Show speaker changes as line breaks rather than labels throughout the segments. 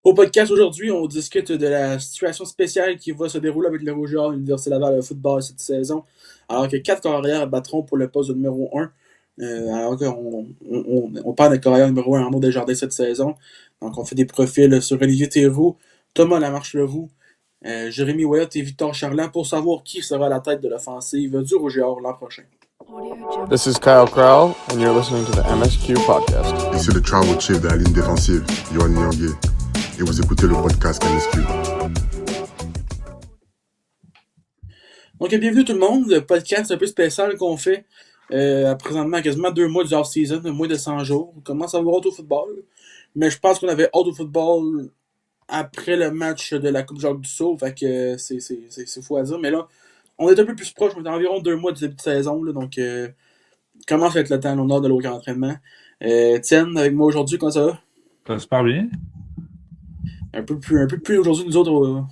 Au podcast aujourd'hui, on discute de la situation spéciale qui va se dérouler avec le Rouge et Or, l'Université Laval de football cette saison, alors que 4 carrières battront pour le poste de numéro 1. Alors qu'on parle de carrière numéro 1 Arnaud Desjardins cette saison. Donc on fait des profils sur Olivier Théroux, Thomas Lamarche-Leroux, Jérémy Ouellet et Victor Charland pour savoir qui sera à la tête de l'offensive du Rouge et Or l'an prochain.
This is Kyle Crowell, and you're listening to the MSQ podcast.
Ici le travel chief de la ligne défensive, Yoann Nyangé, et vous écoutez le podcast MSQ.
Donc bienvenue tout le monde, le podcast un peu spécial qu'on fait présentement quasiment 2 mois du off-season, moins de 100 jours. On commence à avoir hâte au football, mais je pense qu'on avait hâte au football après le match de la Coupe Jacques-Dussault, fait que c'est fou à dire, mais là, on est un peu plus proche, on est environ 2 mois du début de saison, là, donc commence à être le temps, l'honneur de l'aucun entraînement. Tiens, avec moi aujourd'hui, comment ça va?
Ça va super bien.
Un peu plus aujourd'hui, nous autres,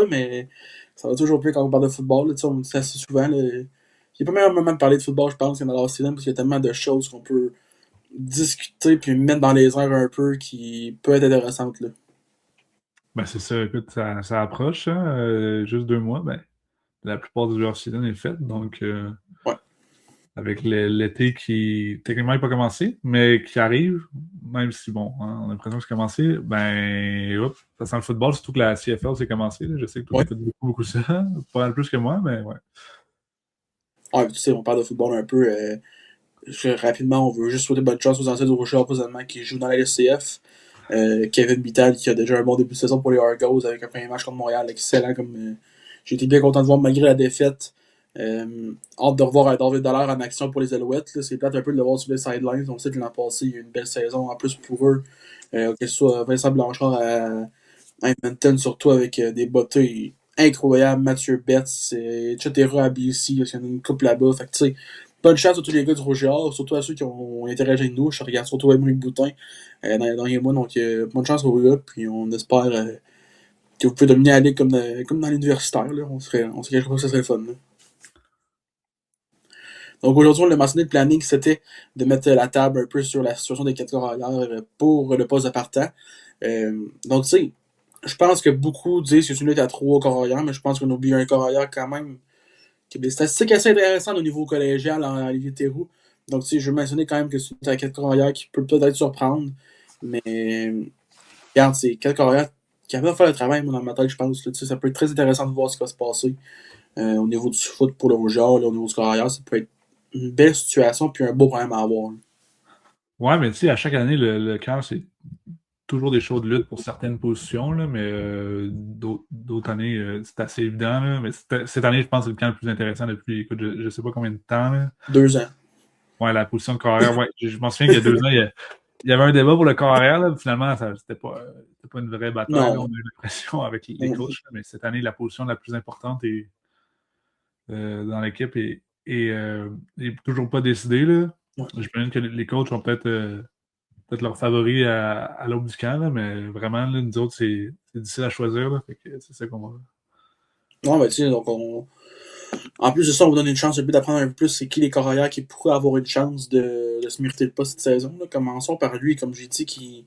mais ça va toujours plus quand on parle de football. Là, on dit ça assez souvent. Il n'y a pas meilleur moment de parler de football, je pense, que dans l'off-season, parce qu'il y a tellement de choses qu'on peut discuter puis mettre dans les airs un peu qui peut être intéressantes. Là.
Ben c'est ça, écoute, ça approche, hein, juste 2 mois, ben la plupart du off-season est faite, donc
Ouais.
avec l'été qui techniquement n'est pas commencé, mais qui arrive, même si bon, hein, on a l'impression que c'est commencé, ben hop, ça sent le football, surtout que la CFL s'est commencée. Je sais que toi écoutes beaucoup ça, pas mal plus que moi, mais ouais.
Ouais, tu sais, on parle de football un peu. Rapidement, on veut juste souhaiter bonne chance aux anciens du Rouge présentement qui jouent dans la LCF. Kevin Bittal qui a déjà un bon début de saison pour les Argos avec un premier match contre Montréal excellent. J'ai été bien content de voir malgré la défaite. Hâte de revoir David Dallaire en action pour les Alouettes. Là. C'est plate un peu de le voir sur les sidelines. On sait que l'an passé, il y a eu une belle saison en plus pour eux. Que ce soit Vincent Blanchard à Edmonton, surtout avec des bottées incroyables. Mathieu Betts, etc. à BC, il y a une couple là-bas. Fait que tu sais, bonne chance à tous les gars du Rouge et Or, surtout à ceux qui ont interagi avec nous. Je regarde surtout Emery Boutin dans les derniers mois. Donc, bonne chance aux gars. Puis, on espère que vous pouvez dominer la ligue comme dans l'universitaire. Là. On serait quelque chose, ça serait le fun. Là. Donc, aujourd'hui, on l'a mentionné, le planning, c'était de mettre la table un peu sur la situation des 4 carrières pour le poste de partant. Donc, tu sais, je pense que beaucoup disent que celui-là est à 3 carrières, mais je pense qu'on oublie un carrière quand même qui a des statistiques assez intéressantes au niveau collégial en Olivier Théroux. Donc, tu sais, je veux mentionner quand même que c'est un 4 carrières qui peut peut-être surprendre, mais regarde, c'est 4 carrières qui arrivent à faire le travail, moi, dans ma tête, je pense. Là, ça peut être très intéressant de voir ce qui va se passer au niveau du foot pour le Rouge et Or, au niveau du carrière. Ça peut être une belle situation puis un beau problème à avoir. Là.
Ouais, mais tu sais, à chaque année, le camp, c'est toujours des shows de lutte pour certaines positions, là, mais d'autres années, c'est assez évident. Là, mais cette année, je pense que c'est le camp le plus intéressant depuis, écoute, je sais pas combien de temps. Là.
2 ans.
Ouais, la position de carrière, ouais. Je m'en souviens qu'il y a 2 ans, il y avait un débat pour le carrière, là, finalement, c'était pas une vraie bataille. Là, on a eu l'impression avec les coachs, là, mais cette année, la position la plus importante est, dans l'équipe est toujours pas décidée. Là.
Ouais.
J'imagine que les coachs ont peut-être leurs favoris à l'aube du camp, là, mais vraiment, là, nous autres, c'est difficile à choisir. Là, fait que c'est ça qu'on va.
Non, ben tu sais, donc en plus de ça, on vous donne une chance d'apprendre un peu plus c'est qui les carrières qui pourraient avoir une chance de se mériter le poste cette saison. Là. Commençons par lui, comme j'ai dit, qui,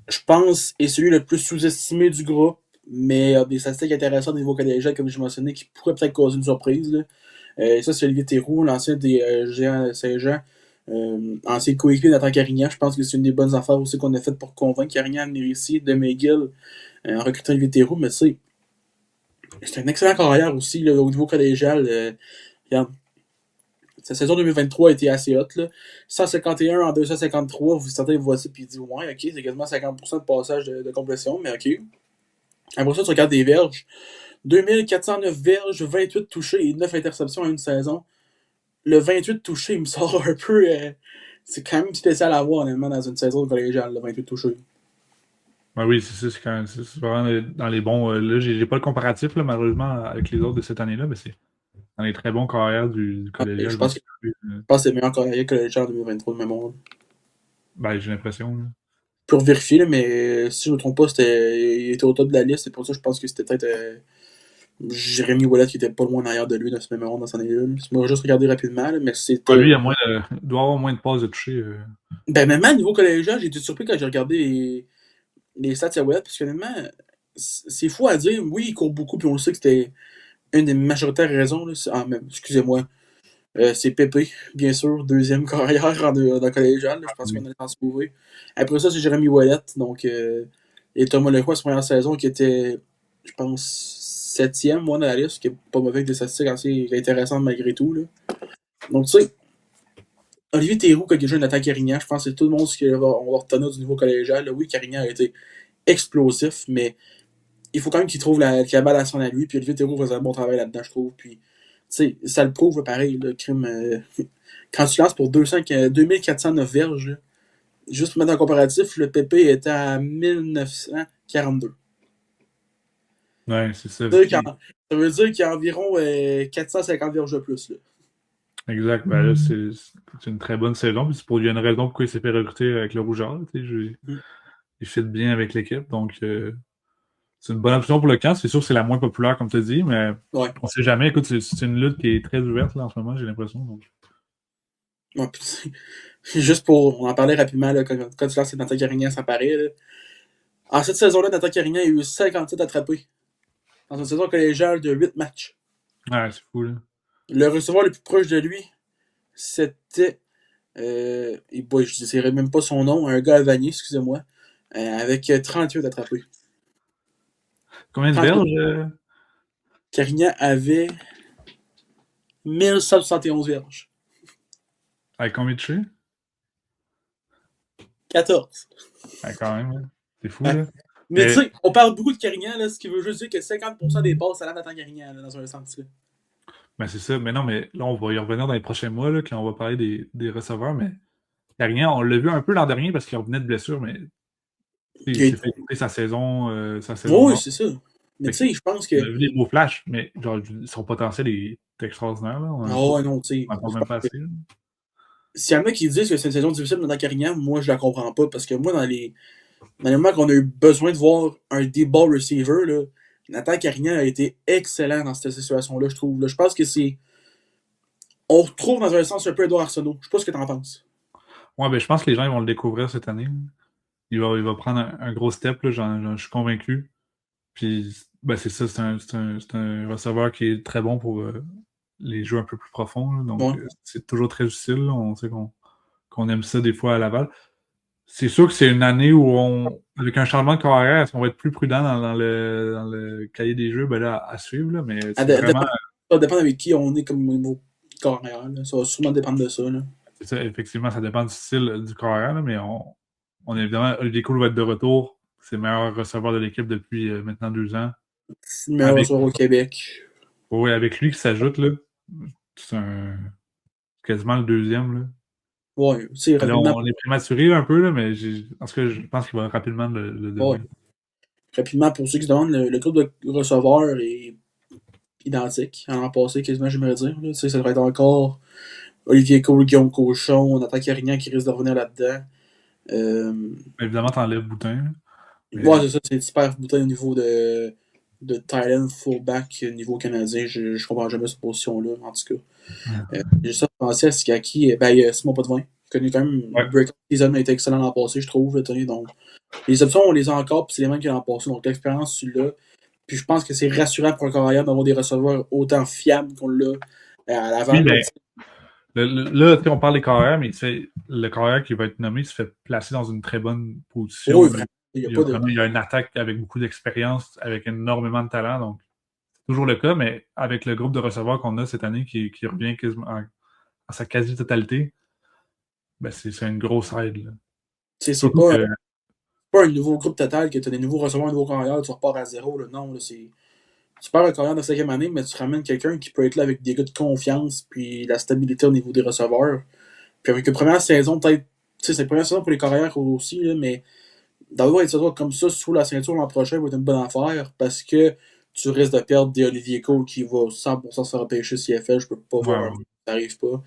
je pense, est celui le plus sous-estimé du groupe, mais a des statistiques intéressantes au niveau collégial, comme je mentionnais, qui pourraient peut-être causer une surprise. Là. Ça, c'est Olivier Théroux, l'ancien des Géants de Saint-Jean, ancien coéquipier de Nathan Carignan. Je pense que c'est une des bonnes affaires aussi qu'on a faites pour convaincre Carignan de venir ici, de McGill, en recrutant Olivier Théroux, mais tu sais, c'est un excellent carrière aussi là, au niveau collégial. Regarde, sa saison 2023 a été assez haute. Là. 151 en 253. Certains voient ça et disent ouais, ok, c'est quasiment 50% de passage de complétion, mais ok. Après ça, tu regardes des verges. 2409 verges, 28 touchés et 9 interceptions en une saison. Le 28 touchés, il me sort un peu. C'est quand même spécial à voir, honnêtement, dans une saison collégiale, le 28 touchés.
Ben oui, c'est ça, c'est vraiment dans les bons. Là, j'ai pas le comparatif, là, malheureusement, avec les autres de cette année-là, mais c'est dans les très bons carrières du collégial.
Je pense que c'est le meilleur carrière collégial en 2023 de mémoire.
Ben, j'ai l'impression. Là.
Pour vérifier, là, mais si je ne me trompe pas, il était au top de la liste. C'est pour ça que je pense que c'était peut-être Jérémy Ouellet qui était pas loin en arrière de lui dans ce mémoire dans cette année-là. Moi, juste regarder rapidement, là, mais c'était.
Lui, il doit avoir moins de passes de toucher.
Ben, même à niveau collégial, j'ai été surpris quand j'ai regardé les stats à Ouellet, parce qu'honnêtement, c'est fou à dire. Oui, il court beaucoup, puis on le sait que c'était une des majoritaires raisons. Là. Excusez-moi. C'est Pépé, bien sûr, deuxième carrière dans collégial. Je pense qu'on a le temps de se trouver. Après ça, c'est Jérémy Ouellet. Donc, et Thomas Leroy, sa première saison, qui était, je pense, septième, moi, dans la liste, qui est pas mauvais avec des statistiques assez intéressantes malgré tout. Là. Donc, tu sais, Olivier Théroux, quand il joue Nathan Carignan, je pense que c'est tout le monde qui va retenir du niveau collégial. Là. Oui, Carignan a été explosif, mais il faut quand même qu'il trouve la balle à son à lui. Puis Olivier Théroux faisait un bon travail là-dedans, je trouve. Puis, tu sais, ça le prouve, pareil, le crime. Quand tu lances pour 2409 verges, là, juste pour mettre en comparatif, le PP était à 1942.
Ouais, c'est ça.
Ça veut dire qu'il y a environ 450 verges de plus. Là.
Exact. Ben là, c'est une très bonne saison. Puis il y a une raison pourquoi il s'est fait recruter avec le Rougeur. Il fit bien avec l'équipe. Donc, c'est une bonne option pour le camp. C'est sûr que c'est la moins populaire, comme tu as dit, mais
ouais.
On sait jamais. Écoute, c'est une lutte qui est très ouverte là, en ce moment, j'ai l'impression. Donc.
Ouais, juste pour en parler rapidement, là, quand tu lances Nathan Carignan, ça paraît. Là. En cette saison-là, Nathan Carignan a eu 57 attrapés. Dans une saison collégiale de 8 matchs.
Ouais, c'est fou, là.
Le receveur le plus proche de lui, c'était. Et boy, je ne dirais même pas son nom, un gars à Vanier, excusez-moi, avec 38 attrapés.
Combien de verges?
Carignan avait 1171 verges.
Avec combien de touchés?
14.
Ouais, quand même, là. C'est fou, là.
Mais tu sais, on parle beaucoup de Carignan, là, ce qui veut juste dire que 50% des passes à Nathan Carignan, là, dans un sens. Là.
Ben, c'est ça. Mais non, mais là, on va y revenir dans les prochains mois, là, quand on va parler des receveurs. Mais Carignan, on l'a vu un peu l'an dernier parce qu'il revenait de blessure, mais il s'est fait écouter sa saison.
Oui, c'est ça. Mais tu sais, je pense que.
On a vu des beaux flashs, mais genre, son potentiel est extraordinaire. Là.
Non, tu sais.
On n'en parle même pas assez.
S'il y en a qui disent que c'est une saison difficile dans Carignan, moi, je la comprends pas. Parce que moi, dans les moments qu'on a eu besoin de voir un deep ball receiver, là, Nathan Carignan a été excellent dans cette situation-là, je trouve. Là, je pense que c'est. On retrouve dans un sens un peu Edouard Arsenault. Je sais pas ce que t'en penses.
Ouais, ben je pense que les gens ils vont le découvrir cette année. Il va prendre un gros step, là, je suis convaincu. Puis, ben c'est ça, c'est un receveur qui est très bon pour les jeux un peu plus profonds. Là, donc, c'est toujours très utile. Là, on sait qu'on aime ça des fois à Laval. C'est sûr que c'est une année où avec un changement de carrière, est-ce qu'on va être plus prudent dans le cahier des jeux? Ben là, à suivre, là, mais c'est vraiment...
Ça dépend avec qui on est comme niveau carrière. Là. Ça va sûrement dépendre de ça. Là.
C'est ça, effectivement, ça dépend du style du carrière, là, mais on est évidemment, Olivier Cool va être de retour. C'est le meilleur receveur de l'équipe depuis maintenant 2 ans.
C'est le meilleur receveur au Québec.
Oui, avec lui qui s'ajoute, là, c'est quasiment le deuxième. Là.
Ouais, c'est
rapidement. On est prématuré un peu, là, mais en tout cas, je pense qu'il va rapidement le devenir.
Ouais. Rapidement, pour ceux qui se demandent, le groupe de receveurs est identique à l'an passé, quasiment, j'aimerais dire. Là. Ça devrait être encore Olivier Cole, Guillaume Cochon, Nathan Carignan qui risque de revenir là-dedans.
Évidemment, t'enlèves Boutin.
Mais... Ouais, c'est ça, c'est super Boutin au niveau de Thailand, fullback, niveau canadien. Je comprends jamais cette position-là, en tout cas. J'ai ça pensé à Sikaki. Simon Potvin, connu quand même. Le breakout season a été excellent l'an passé, je trouve. Là, donc, les options, on les a encore, puis c'est les mêmes que l'an passé. Donc, l'expérience, celui-là. Puis je pense que c'est rassurant pour un carrière d'avoir des receveurs autant fiables qu'on l'a à l'avant.
Oui, là, on parle des carrières, mais le carrière qui va être nommé se fait placer dans une très bonne position.
Oui, vraiment.
Il y a une attaque avec beaucoup d'expérience, avec énormément de talent. Donc, c'est toujours le cas, mais avec le groupe de receveurs qu'on a cette année qui revient quasiment à sa quasi-totalité, ben c'est une grosse aide.
C'est pas un nouveau groupe total que tu as des nouveaux receveurs, un nouveau carrière, tu repars à zéro. Là. Non, là, tu perds un carrière de 5e année, mais tu ramènes quelqu'un qui peut être là avec des gars de confiance puis la stabilité au niveau des receveurs. Puis avec une première saison, peut-être, c'est une première saison pour les carrières aussi, là, mais d'avoir une saison comme ça sous la ceinture l'an prochain va être une bonne affaire parce que tu risques de perdre des Olivier Cole qui va 100% se faire repêcher CFL. Je peux pas voir, ça n'arrive pas.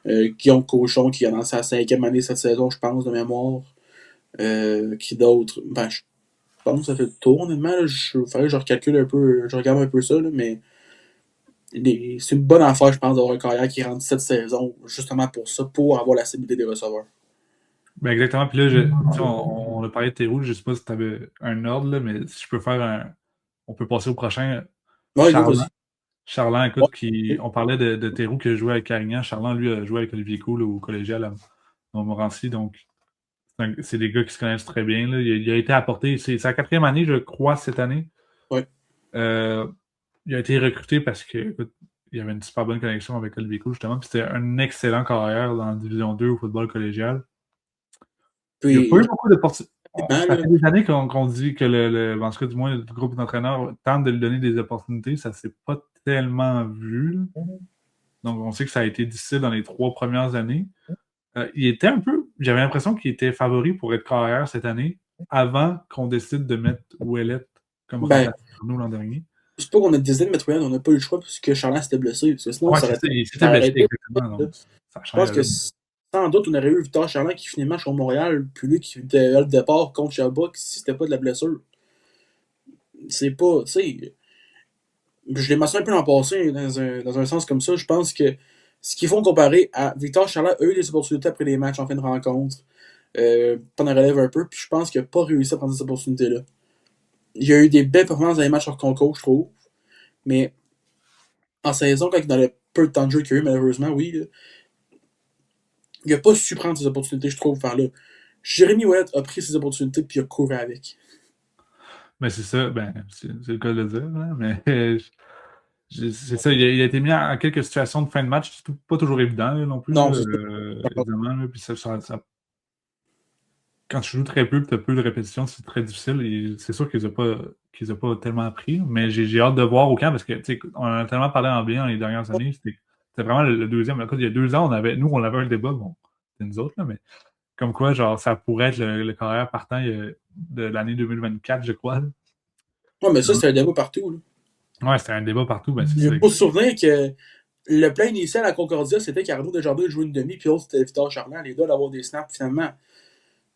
Guillaume Cochon qui a lancé sa 5e année cette saison, je pense, de mémoire. Qui d'autre? Je pense que ça fait le tour, honnêtement. Il faudrait que je recalcule un peu, je regarde un peu ça, là, mais c'est une bonne affaire, je pense, d'avoir un carrière qui rentre cette saison, justement pour ça, pour avoir la stabilité des receveurs.
Ben exactement. Puis là, on a parlé de Théroux, je ne sais pas si tu avais un ordre, là, mais si je peux faire un. On peut passer au prochain.
Ouais, go, vas-y.
Charland, écoute,
Ouais.
on parlait de Théroux qui a joué avec Carignan. Charland, lui, a joué avec Olivier Coul au collégial à Montmorency. Donc, c'est des gars qui se connaissent très bien. Là. Il a été apporté. C'est sa 4e année, je crois, cette année.
Ouais.
Il a été recruté parce que, écoute, il y avait une super bonne connexion avec Olivier Coul, justement. Puis c'était un excellent carrière dans la Division 2 au football collégial. Il n'y a pas eu beaucoup d'opportunités. Ça fait des années qu'on dit que en tout cas, du moins, le groupe d'entraîneurs tente de lui donner des opportunités. Ça ne s'est pas tellement vu. Donc, on sait que ça a été difficile dans les 3 premières années. Il était un peu... J'avais l'impression qu'il était favori pour être carrière cette année, avant qu'on décide de mettre Ouellet comme remplaçant pour nous l'an dernier.
C'est pas qu'on a décidé de mettre Ouellet, on n'a pas eu le choix parce que Charland s'était blessé. Parce que sinon, ça aurait été...
Il s'était blessé, exactement. Donc,
je pense que sans doute, on aurait eu Victor Charland qui finit le match au Montréal, puis lui qui était le départ contre Sherbrooke si c'était pas de la blessure. C'est pas... Tu sais... Je l'ai mentionné un peu l'an passé, dans un sens comme ça. Je pense que ce qu'ils font comparer à Victor Charland a eu des opportunités après les matchs en fin de rencontre, pendant relève un peu, puis je pense qu'il n'a pas réussi à prendre ces opportunités-là. Il y a eu des belles performances dans les matchs hors concours, je trouve, mais en saison, quand il a peu de temps de jeu qu'il y a eu, malheureusement, oui, là, il n'a pas su prendre ses opportunités, je trouve, par là. Jérémy Ouellet a pris ses opportunités puis il a couru avec.
Mais c'est ça, c'est le cas de le dire, hein, mais c'est ça, il a été mis en quelques situations de fin de match, c'est pas toujours évident là, non plus.
Non,
évidemment, là, puis quand tu joues très peu et tu as peu de répétitions, c'est très difficile. C'est sûr qu'ils n'ont pas tellement appris, mais j'ai hâte de voir au camp parce que on a tellement parlé en bien dans les dernières années. C'était vraiment le deuxième. Écoute, il y a 2 ans, on avait un débat, bon, c'était nous autres, là, mais comme quoi, genre, ça pourrait être le carrière partant de l'année 2024, je crois.
Ouais, mais ça, c'était un débat partout. Là.
Ouais, c'était un débat partout. Ben,
il faut se souvenir que le plan initial à Concordia, c'était qu'Arnaud Desjardins jouait une demi, puis l'autre, c'était Victor Charland. Les deux d'avoir des snaps, finalement.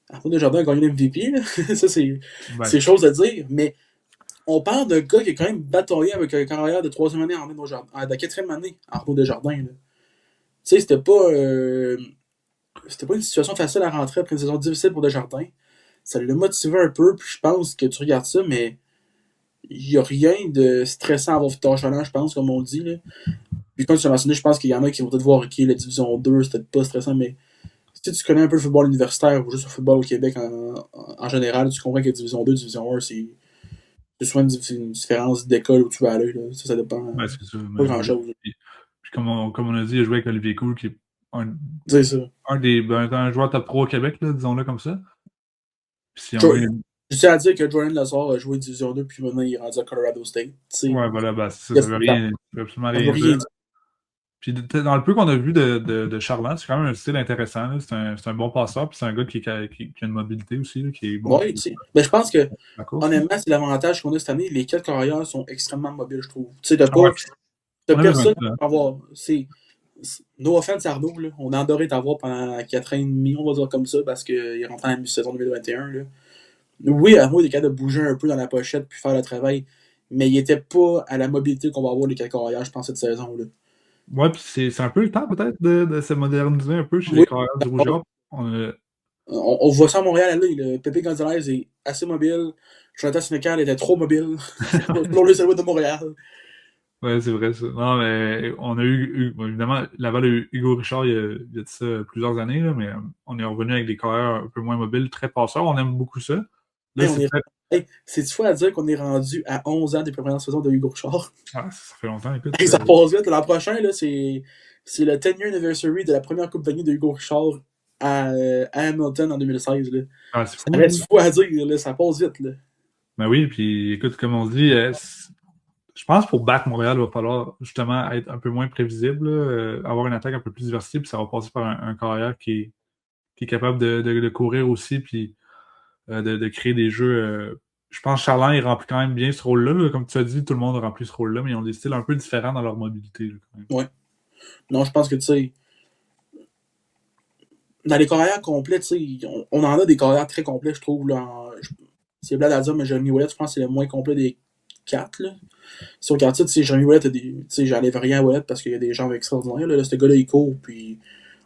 Arnaud Desjardins a gagné l'MVP. Ça, c'est chose à dire. Mais on parle d'un gars qui a quand même bataillé avec un carrière de 3e année en de 4e année, Arnaud Desjardins. Tu sais, c'était pas une situation facile à rentrer après une saison difficile pour Desjardins. Ça l'a motivé un peu, puis je pense que tu regardes ça, mais il n'y a rien de stressant à avoir Victor Charland, je pense, comme on dit. Là. Puis comme tu as mentionné, je pense qu'il y en a qui vont peut-être voir OK, la division 2, c'était pas stressant, mais si tu connais un peu le football universitaire ou juste le football au Québec en général, tu comprends que division 2, division 1, c'est souvent une différence d'école où tu vas aller. Là. Ça dépend.
Ouais, c'est ça.
Pas grand-chose.
Puis comme on a dit, il a joué avec Olivier Coul, qui est
un
joueur top 3 au Québec, là, disons-le comme ça.
Je tiens à dire que Jordan Lazar a joué Division 2 puis maintenant il est rendu à Colorado State.
Ouais, voilà, ça veut absolument rien dire. Puis dans le peu qu'on a vu de Charland, c'est quand même un style intéressant. Là. C'est un bon passeur, puis c'est un gars qui a une mobilité aussi, là, qui est bon.
Oui, mais je pense que, honnêtement, c'est l'avantage qu'on a cette année. Les 4 carrières sont extrêmement mobiles, je trouve. Tu sais, de personne à avoir. No offense, Arnaud, là. On a adoré t'avoir pendant 4 ans et demi, on va dire comme ça, parce qu'il est rentré en saison 2021. Là. Oui, Arnaud est capable de bouger un peu dans la pochette puis faire le travail, mais il n'était pas à la mobilité qu'on va avoir les 4 carrières, je pense, cette saison-là.
Ouais, puis c'est un peu le temps peut-être de se moderniser un peu chez les carrières du Rouge.
On voit ça à Montréal, là. Pépé Gonzalez est assez mobile. Jonathan Sénécal était trop mobile. Pour le salut de Montréal.
Ouais, c'est vrai ça. Non, mais on a évidemment, Laval a eu Hugo Richard il y a de ça plusieurs années, là, mais on est revenu avec des carrières un peu moins mobiles, très passeurs. On aime beaucoup ça. Là,
c'est fois à dire qu'on est rendu à 11 ans des premières saisons de Hugo Richard.
Ah, ça fait longtemps, écoute.
Ça passe vite. L'an prochain, là, c'est le 10-year anniversary de la première Coupe Vanier de Hugo Richard à Hamilton en 2016. Là.
Ah, c'est fou.
Ça reste fou à dire, là, ça passe vite. Là.
Ben oui, puis écoute, comme on dit, je pense pour battre Montréal, il va falloir justement être un peu moins prévisible, avoir une attaque un peu plus diversifiée, puis ça va passer par un carrière qui est capable de courir aussi, puis de créer des jeux. Je pense que Charland, il remplit quand même bien ce rôle-là. Comme tu as dit, tout le monde remplit ce rôle-là, mais ils ont des styles un peu différents dans leur mobilité. Là, quand même.
Ouais. Non, je pense que, tu sais, dans les carrières complètes, tu sais, on en a des carrières très complets, je trouve. C'est blade à dire, mais Jérémy Ouellet, je pense que c'est le moins complet des 4. Là. Si on regarde ça, Jérémy Ouellet, j'enlève rien à Ouellet parce qu'il y a des gens extraordinaires. Là, ce gars-là, il court, puis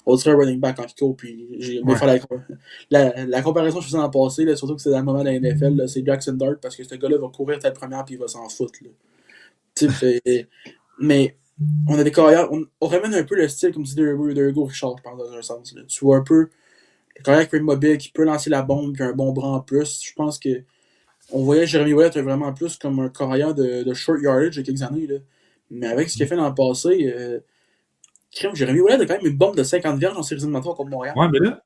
On dirait un running back quand il court, puis j'ai
Ouais.
faire la comparaison que je faisais dans le passé, là, surtout que c'est dans le moment de la NFL, là, c'est Jackson Dart, parce que ce gars-là va courir tête première, puis il va s'en foutre. Là. Mais on a des carrières, on ramène un peu le style, comme dit de Hugo Richard, je pense, dans un sens. Là. Tu vois un peu le carrière qui peut être mobile, qui peut lancer la bombe, puis un bon bras en plus. Je pense que on voyait Jérémy Ouellet vraiment plus comme un carrière de short yardage il y a quelques années. Là. Mais avec ce qu'il a fait dans le passé, Jérémy Ouellet a quand même une bombe de 50 verges en séries éliminatoires contre Montréal.
Ouais, mais là,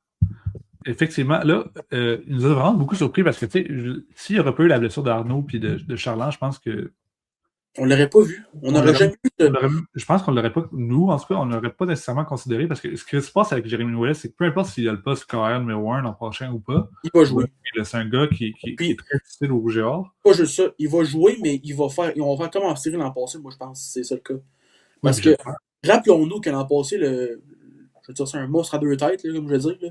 effectivement, là, il nous a vraiment beaucoup surpris parce que, tu sais, s'il n'y aurait pas eu la blessure d'Arnaud puis de Charland, je pense que.
On l'aurait pas vu. On n'aurait jamais vu
je pense qu'on ne l'aurait pas, nous, en tout cas, on ne l'aurait pas nécessairement considéré parce que ce qui se passe avec Jérémy Ouellet, c'est que peu importe s'il a le poste carrière numéro 1 l'an prochain ou pas,
il va jouer.
C'est un gars qui est très difficile au rouge et or.
Pas juste ça. Il va jouer, mais ils vont faire comme en série l'an passé, moi, je pense. C'est ça le cas. Parce que, rappelons-nous que l'an passé, je veux dire, c'est un monstre à deux têtes, là, comme je veux dire. Là.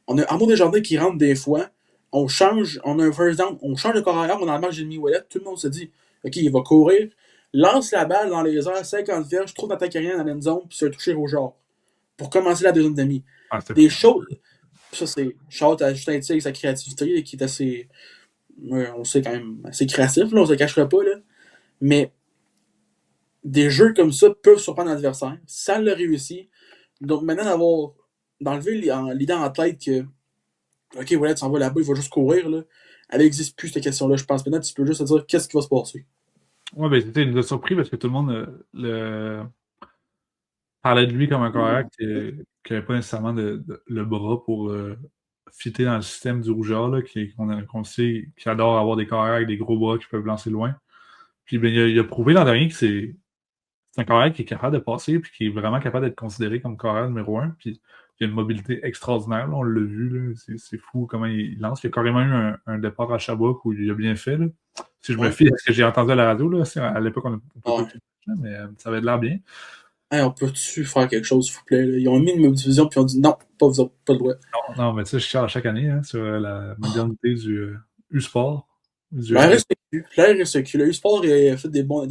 On a Arnaud Desjardins qui rentre des fois. On a un first down, on change de carrière, on a le match Jérémy Ouellet. Tout le monde se dit, OK, il va courir, lance la balle dans les airs, 50 verges, trouve d'attaque aérienne dans la zone, puis se toucher au genre. Pour commencer la deuxième demi. Des choses. Ça, c'est Charles à Justin Thiel avec sa créativité qui est assez. On sait quand même assez créatif, là, on se le cachera pas. Là. Mais des jeux comme ça peuvent surprendre l'adversaire. Ça l'a réussi. Donc maintenant d'enlever l'idée en tête que OK, voilà, tu s'en vas là-bas, il va juste courir. Là. Elle n'existe plus, cette question-là, je pense. Maintenant, tu peux juste te dire qu'est-ce qui va se passer.
Ouais, ben, il nous a surpris parce que tout le monde parlait de lui comme un carrière qui n'avait pas nécessairement le bras pour fitter dans le système du rougeur, là, qu'on sait qui adore avoir des carrières avec des gros bras qui peuvent lancer loin. Puis ben, il a prouvé l'an dernier que c'est un carrière qui est capable de passer puis qui est vraiment capable d'être considéré comme carrière numéro 1. Puis il a une mobilité extraordinaire, là, on l'a vu. Là, c'est fou comment il lance. Il y a carrément eu un départ à Sherbrooke où il a bien fait. Là. Si je me fie à ce que j'ai entendu à la radio, là, à l'époque, on a mais ça avait l'air bien.
Hey, on peut-tu faire quelque chose, s'il vous plaît? Là? Ils ont mis une division puis ils ont dit non, pas vous autres, pas le droit.
Non, mais tu sais, je charge chaque année hein, sur la modernité du U-Sport.
La RSEQ. Le U-Sport a fait des bons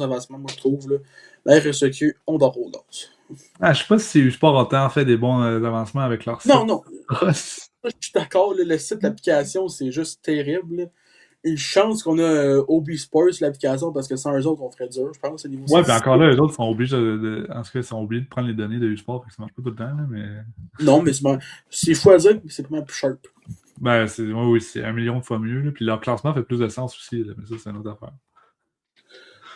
avancements, moi, je trouve. Là. La RSEQ, on dort au gaz.
Ah, je sais pas si c'est U-Sport a tant fait des bons avancements avec leur site.
Non. Je suis d'accord, là, le site, l'application, c'est juste terrible. Là. Une chance qu'on a OB Sports, l'application, parce que sans eux autres, on ferait dur, je pense, au niveau.
Ouais, puis encore là, les autres sont obligés en tout cas, ils sont obligés de prendre les données de U-Sport, fait que ça marche pas tout le temps, là, mais.
Non, mais c'est fou à dire, mais c'est pas mal plus sharp.
Ben, oui, c'est 1 million de fois mieux, là, puis leur classement fait plus de sens aussi, là, mais ça, c'est une autre affaire.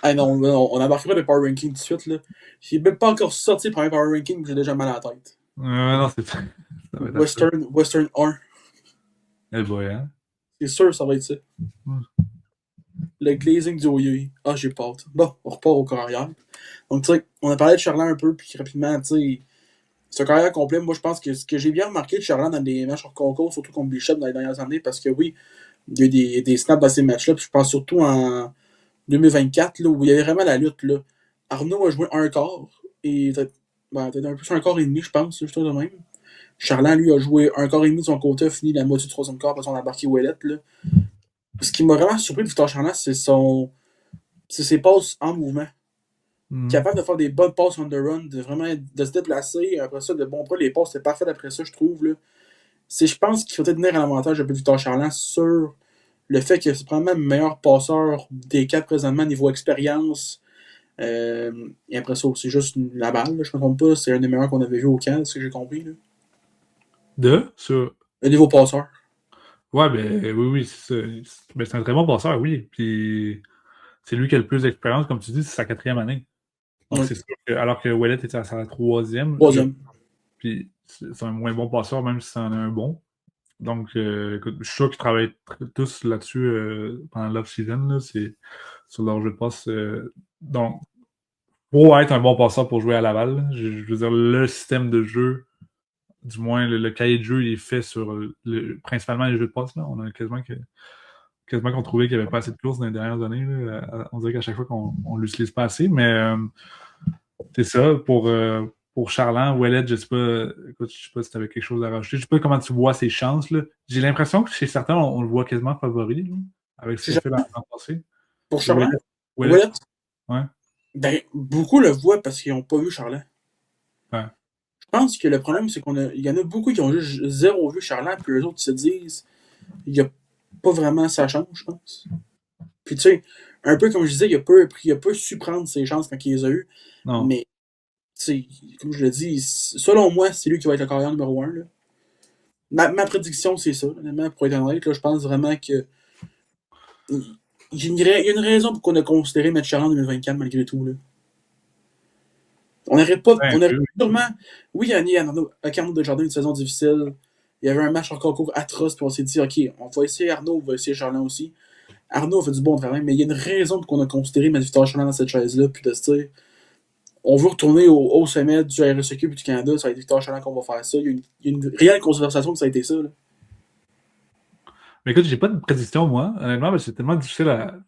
Ah non, on n'embarquera pas le Power Ranking tout de suite, là. J'ai même pas encore sorti le premier Power Ranking, j'ai déjà mal à la tête.
Non, c'est ça.
Western 1.
Eh boy, hein?
C'est sûr, ça va être ça. Le glazing du OUI. Ah, j'ai pâte. Bon, on repart au carrière. Donc, tu sais, on a parlé de Charland un peu, puis rapidement, tu sais, ce carrière complet, moi, je pense que ce que j'ai bien remarqué de Charland dans les matchs hors concours, surtout contre Bishop dans les dernières années, parce que oui, il y a eu des snaps dans ces matchs-là, puis je pense surtout en 2024, là, où il y avait vraiment la lutte, là. Arnaud a joué un quart, et peut-être un peu sur un quart et demi, je pense, juste de même. Charland, lui, a joué un quart et demi de son côté, a fini la moitié du troisième quart, parce qu'on a embarqué Ouellet, là. Ce qui m'a vraiment surpris de Victor Charland, c'est ses passes en mouvement. Capable de faire des bonnes passes on the run, de se déplacer, après ça, de bons bras, les passes, c'est parfait après ça, je trouve, là. Je pense qu'il faut peut-être donner un avantage un peu Victor Charland sur le fait que c'est probablement le meilleur passeur des quatre présentement niveau expérience. Et après ça, c'est juste la balle, là, je ne me trompe pas, c'est un des meilleurs qu'on avait vu au camp, c'est ce que j'ai compris. Là.
Sur
le niveau passeur.
Ouais, ben oui, c'est un très bon passeur, oui. Puis c'est lui qui a le plus d'expérience, comme tu dis, c'est sa 4e année. Donc c'est sûr que, alors que Ouellet était à sa 3e. Puis c'est un moins bon passeur, même si c'en est un bon. Donc, écoute, je suis sûr qu'ils travaillent tous là-dessus pendant l'off-season, sur leur jeu de passe. Donc, pour être un bon passeur pour jouer à Laval, je veux dire, le système de jeu, du moins le cahier de jeu, il est fait sur principalement les jeux de passe. Là. On a quasiment qu'on trouvait qu'il n'y avait pas assez de courses dans les dernières années. Là. On dirait qu'à chaque fois qu'on ne l'utilise pas assez, mais c'est ça. Pour Charland, Ouellet, je sais pas si tu avais quelque chose à rajouter. Je sais pas comment tu vois ses chances. Là. J'ai l'impression que chez certains, on le voit quasiment favori là, avec ce qu'il a fait dans le passé.
Pour Charland? Ouellet? Ouais. Ben, beaucoup le voient parce qu'ils n'ont pas vu Charland.
Ouais.
pense que le problème, c'est il y en a beaucoup qui ont juste zéro vu Charland, puis eux autres se disent il n'y a pas vraiment sa chance, je pense. Puis tu sais, un peu comme je disais, il a pas su prendre ses chances quand il les a eues.
Non.
Mais, tu sais, comme je le dis, selon moi, c'est lui qui va être le carrière numéro 1. Là. Ma prédiction, c'est ça. Honnêtement, pour être honnête, là, je pense vraiment que. Il y a une raison pour qu'on a considéré mettre Charland en 2024 malgré tout. Là. On n'aurait pas.
Ouais,
On aurait
oui.
sûrement. Oui, il y a eu avec Arnaud Desjardins une saison difficile. Il y avait un match en concours atroce, puis on s'est dit, OK, on va essayer Arnaud, on va essayer Charland aussi. Arnaud a fait du bon travail, mais il y a une raison pour qu'on a considéré mettre Victor Charland dans cette chaise-là, puis de se dire, on veut retourner au sommet du RSEQ et du Canada, ça va être Victor Charland qu'on va faire ça. Il y a une réelle conversation que ça a été ça. Là.
Mais écoute, j'ai pas de prédiction, moi, honnêtement, parce que c'est tellement difficile à.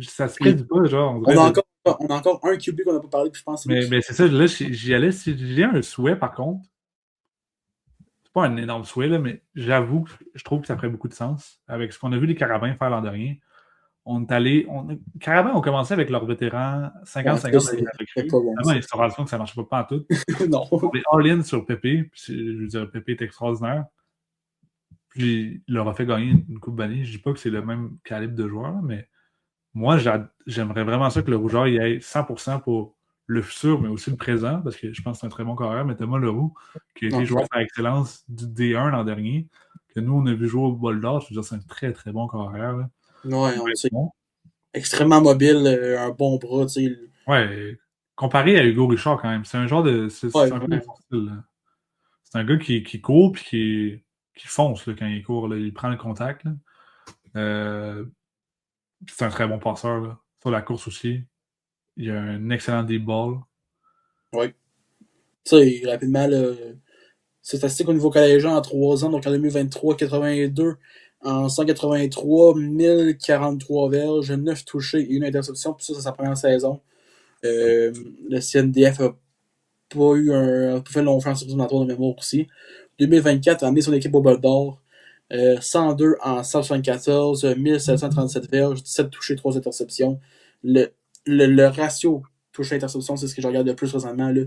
Ça se prédit pas, genre.
On a encore un QB qu'on n'a pas parlé, puis je pense que c'est
Mais c'est ça, là, j'y allais. Si j'ai un souhait, par contre, c'est pas un énorme souhait, là, mais j'avoue que je trouve que ça ferait beaucoup de sens. Avec ce qu'on a vu les Carabins faire l'an dernier, on est allé. Carabins ont commencé avec leurs vétérans 50-50 avec la recrue. Vraiment, ils se sont rendus compte que ça ne marchait pas en tout.
non.
On est all-in sur Pépé, puis je veux dire, Pépé est extraordinaire. Puis il leur a fait gagner une coupe d'année. Je dis pas que c'est le même calibre de joueur, mais moi, j'aimerais vraiment ça que le Rougeur y ait 100% pour le futur, mais aussi le présent, parce que je pense que c'est un très bon carrière. Mais Thomas Leroux, qui a été joueur par excellence du D1 l'an dernier, que nous, on a vu jouer au bol d'or, je veux dire, c'est un très, très bon carrière. Là.
Ouais, on sait. Bon. Extrêmement mobile, un bon bras, tu sais.
Ouais, comparé à Hugo Richard, quand même. C'est un genre de. C'est un peu son style. Là. C'est un gars qui court puis qui fonce là, quand il court. Là. Il prend le contact. C'est un très bon passeur. Là. Sur la course aussi. Il a un excellent deep ball.
Oui. Tu sais, rapidement, c'est statistique au niveau collégien en 3 ans, donc en 2023, 82, en 183, 1043 verges, 9 touchés et 1 interception, puis ça, c'est sa première saison. Le CNDF a pas fait long flanc sur de mémoire aussi. 2024 a amené son équipe au bol d'or. 102 en 174, 1737 verges, 17 touchés, 3 interceptions. Le ratio touché-interception, c'est ce que je regarde le plus récemment. Là.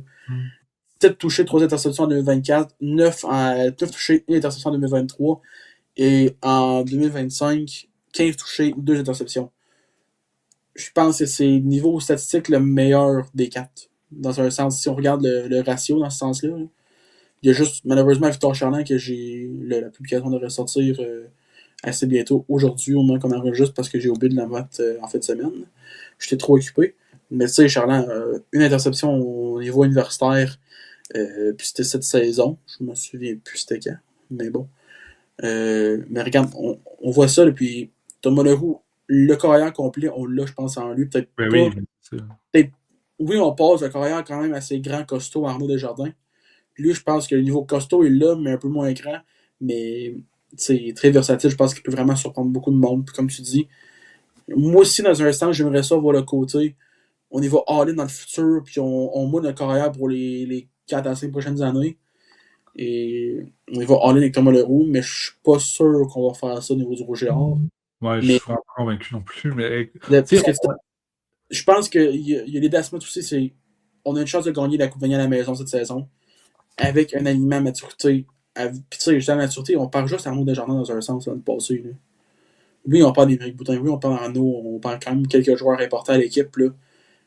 7 touchés, 3 interceptions en 2024, 9 touchés, 1 interception en 2023. Et en 2025, 15 touchés, 2 interceptions. Je pense que c'est niveau statistique le meilleur des 4. Dans un sens, si on regarde le ratio dans ce sens-là. Là. Il y a juste, malheureusement, Victor Charland que j'ai la publication de ressortir assez bientôt, aujourd'hui, au moins qu'on enregistre, parce que j'ai oublié de la mettre en fin de semaine. J'étais trop occupé. Mais tu sais, Charland, une interception au niveau universitaire, puis c'était cette saison. Je me souviens plus c'était quand. Mais bon. Mais regarde, on voit ça, là, puis Thomas Leroux, le carrière complet, on l'a, je pense, en lui. Peut-être
ben
pas.
Oui,
Oui, on passe le carrière quand même assez grand, costaud, Arnaud Desjardins. Lui, je pense que le niveau costaud est là, mais un peu moins grand. Mais c'est très versatile. Je pense qu'il peut vraiment surprendre beaucoup de monde. Puis comme tu dis, moi aussi, dans un instant, j'aimerais ça voir le côté. On y va all-in dans le futur, puis on moule notre carrière pour les 4 à 5 prochaines années. Et on y va all-in avec Thomas Leroux, mais je suis pas sûr qu'on va faire ça au niveau du Rouge et Or.
Ouais, je suis pas convaincu non plus. Mais
je pense qu'il y a les Dasmats aussi, on a une chance de gagner la Coupe Vanier à la maison cette saison. Avec un alignement à maturité. Puis tu sais, juste à la maturité, on parle juste à Arnaud Desjardins dans un sens l'année passée. Là. Oui, on parle d'Éric Boutin, oui, on parle d'Arnaud, on parle quand même de quelques joueurs importants à l'équipe, là.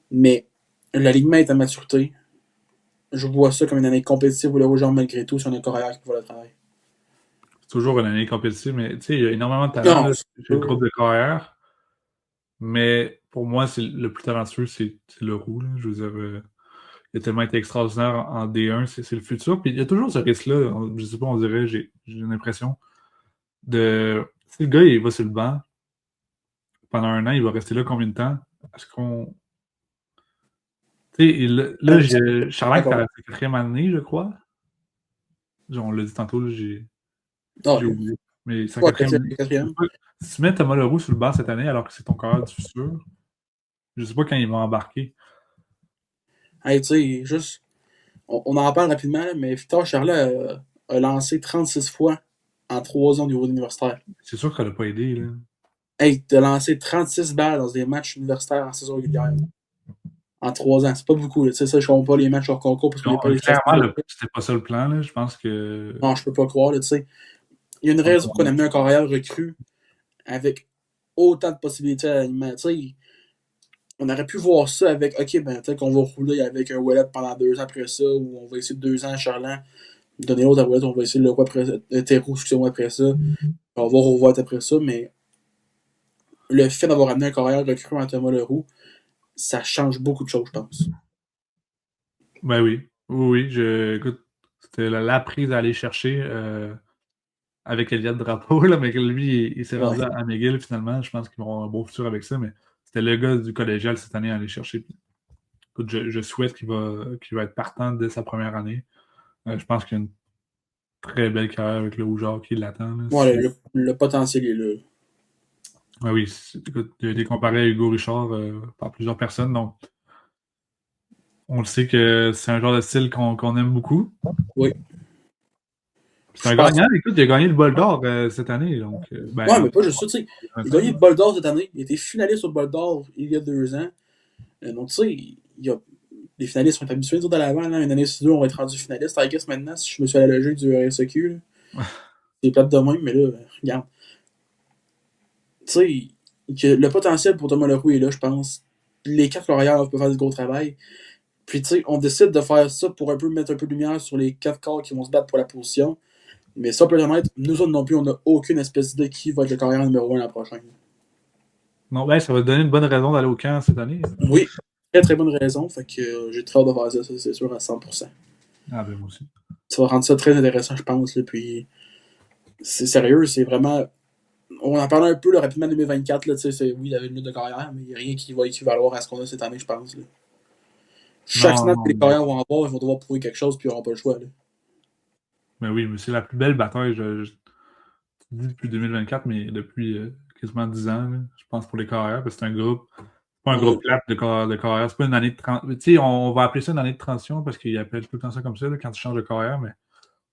Mais l'alignement est à maturité. Je vois ça comme une année compétitive pour le Rouge malgré tout, si on a un carrière qui peut faire le travail.
C'est toujours une année compétitive, mais tu sais, il y a énormément de talent chez le groupe de carrière. Mais pour moi, le plus talentueux, c'est Leroux. Là. Je veux dire, il a tellement été extraordinaire en D1, c'est le futur. Puis il y a toujours ce risque-là, je sais pas, on dirait, j'ai l'impression, de. Si le gars, il va sur le banc, pendant 1 an, il va rester là combien de temps? Est-ce qu'on. Tu sais, là, Charles est à sa 4e année, je crois. On l'a dit tantôt, j'ai oublié. Mais sa 4e année. Si tu mets Thomas Leroux sur le banc cette année, alors que c'est ton carrière du futur, je sais pas quand il va embarquer.
Hey, tu sais, juste. On en parle rapidement, là, mais Victor Charlet a lancé 36 fois en 3 ans au niveau universitaire.
C'est sûr qu'elle n'a pas aidé. Là.
Hey, t'as lancé 36 balles dans des matchs universitaires en saison régulière. en 3 ans. C'est pas beaucoup. Ça, je compte pas les matchs hors concours parce qu'on n'est pas les
clairement, c'était pas ça le plan. Là. Je pense que.
Non, je peux pas croire. Il y a une raison qu'on a mis un carrière recru avec autant de possibilités à l'alignement. On aurait pu voir ça avec, OK, peut-être qu'on va rouler avec un Ouellet pendant 2 ans après ça, ou on va essayer 2 ans à Charland, donner l'autre à Ouellet, on va essayer le roi après Terreau, excusez-moi, après ça. On va voir au vote après ça, mais le fait d'avoir amené un carrière recru en Thomas Leroux, ça change beaucoup de choses, je pense.
Ben oui. Oui, écoute, c'était la prise à aller chercher avec Elliott Drapeau, là, mais lui, il s'est rendu à McGill finalement. Je pense qu'ils vont avoir un beau futur avec ça, mais c'était le gars du collégial cette année à aller chercher. Écoute, je souhaite qu'il va être partant dès sa première année. Je pense qu'il y a une très belle carrière avec le Rougeard qui l'attend.
Ouais, le potentiel est là.
Ben oui, écoute, il a été comparé à Hugo Richard par plusieurs personnes, donc on le sait que c'est un genre de style qu'on aime beaucoup.
Oui.
C'est un gagnant, écoute, il a gagné le bol d'or cette année. Donc,
ouais, mais pas juste ça, tu sais. Il a gagné le bol d'or cette année. Il a été finaliste au bol d'or il y a 2 ans. Donc, tu sais, les finalistes sont habitués de l'avant. Une année sur 2, on va être rendu finaliste. I guess maintenant, si je me suis à la logique du RSEQ. C'est plate de même, mais là, regarde. Tu sais, le potentiel pour Thomas Leroux est là, je pense. Les 4 lauréats peuvent faire du gros travail. Puis, tu sais, on décide de faire ça pour un peu mettre un peu de lumière sur les 4 corps qui vont se battre pour la position. Mais ça, peut être, nous autres non plus, on n'a aucune espèce d'idée qui va être le carrière numéro 1 l'an prochain.
Non, ben, ça va te donner une bonne raison d'aller au camp cette année.
Oui, très très bonne raison. Fait que j'ai très hâte de faire ça, c'est sûr, à 100%.
Ah, ben moi aussi.
Ça va rendre ça très intéressant, je pense. Là, puis, c'est sérieux, c'est vraiment. On en parlait un peu là, rapidement en 2024. Là, oui, il y avait une lutte de carrière, mais il n'y a rien qui va équivaloir à ce qu'on a cette année, je pense. Là. Chaque snap que les carrières vont avoir, ils vont devoir prouver quelque chose, puis ils n'auront pas le choix. Là.
Ben oui, mais c'est la plus belle bataille, je dis depuis 2024, mais depuis quasiment 10 ans, là, je pense, pour les carrières, parce que c'est un groupe. Pas un groupe plate de carrière. C'est pas une année de transition. Tu sais, on va appeler ça une année de transition parce qu'ils appellent tout le temps ça comme ça là, quand tu changes de carrière, mais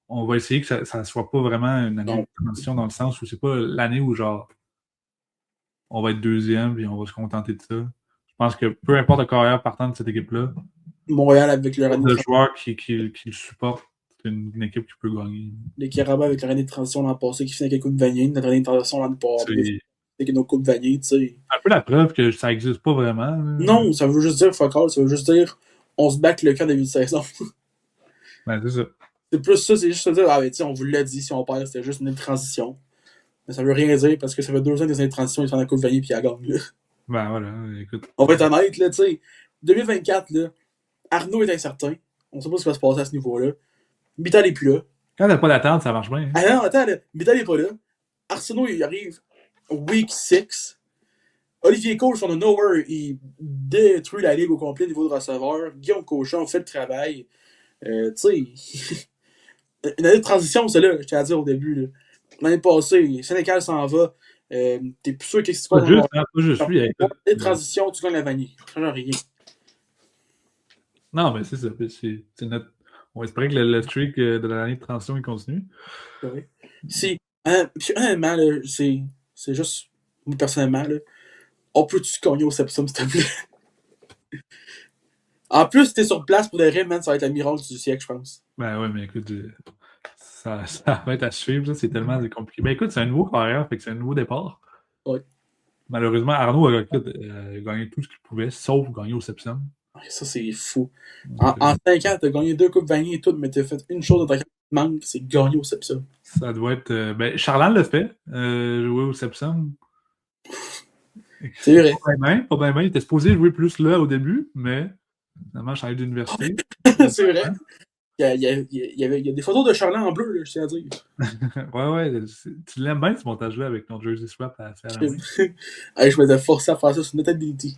on va essayer que ça ne soit pas vraiment une année de transition dans le sens où c'est pas l'année où genre on va être deuxième et on va se contenter de ça. Je pense que peu importe la carrière partant de cette équipe-là,
Montréal avec leur année
de joueurs qui le supportent, c'est une équipe qui peut gagner.
Les Carabas avec leur année de transition l'an passé qui finit avec la Coupe Vanier, notre année de transition l'année passée avec nos Coupes Vanier, tu sais.
Un peu la preuve que ça n'existe pas vraiment. Là.
Non, ça veut juste dire fuck all, ça veut juste dire on se bat le camp début de saison.
Ben, c'est ça.
C'est plus ça, c'est juste dire, ah ben on vous l'a dit, si on perd, c'était juste une année de transition. Mais ça veut rien dire parce que ça fait 2 ans des années de transition, ils sont dans la Coupe Vanier puis ils gagnent. Là.
Ben voilà, écoute.
On va être honnête, là, tu sais. 2024, là, Arnaud est incertain. On sait pas ce qui va se passer à ce niveau-là. Mittal est plus là.
Quand t'as pas d'attente, ça marche bien. Hein?
Ah non, attends, là, Mittal est pas là. Arsenault, il arrive week 6. Olivier Cole, son nowhere, il détruit la ligue au complet au niveau de receveur. Guillaume Cochon fait le travail. Tu sais, une année de transition, c'est là, je t'ai à dire au début. Là. L'année passée, Sénécal s'en va. T'es plus sûr qu'est-ce qui se passe.
Pas juste, hein, pas juste lui.
Une année de transition, tu gagnes la vanille. Ça change rien.
Non, mais c'est ça. C'est notre... On va espérer que le streak de l'année de transition il continue.
Oui. Si, honnêtement, là, c'est juste, moi personnellement, là, on peut-tu gagner au Sepsum, s'il te plaît? En plus, t'es sur place pour des rêves, man, ça va être la miracle du siècle, je pense.
Ben ouais, mais écoute, ça va être à suivre, ça, c'est tellement compliqué. Ben écoute, c'est un nouveau carrière, fait que c'est un nouveau départ.
Oui.
Malheureusement, Arnaud a gagné tout ce qu'il pouvait, sauf gagner au Sepsum.
Ça, c'est fou. En 5 ans, t'as gagné 2 coupes Vanier et tout, mais t'as fait une chose dans ta carrière qui manque, c'est gagner au Sepsum.
Ça doit être... ben, Charlan l'a fait, jouer au Sepsum.
C'est vrai.
Pas bien, il était supposé jouer plus là au début, mais finalement, changé d'université.
C'est vrai. Il y a des photos de Charlan en bleu, là, je tiens à dire.
ouais, tu l'aimes bien ce montage-là avec ton Jersey Swap à faire la main.
Je m'étais forcé à faire ça sur Notability.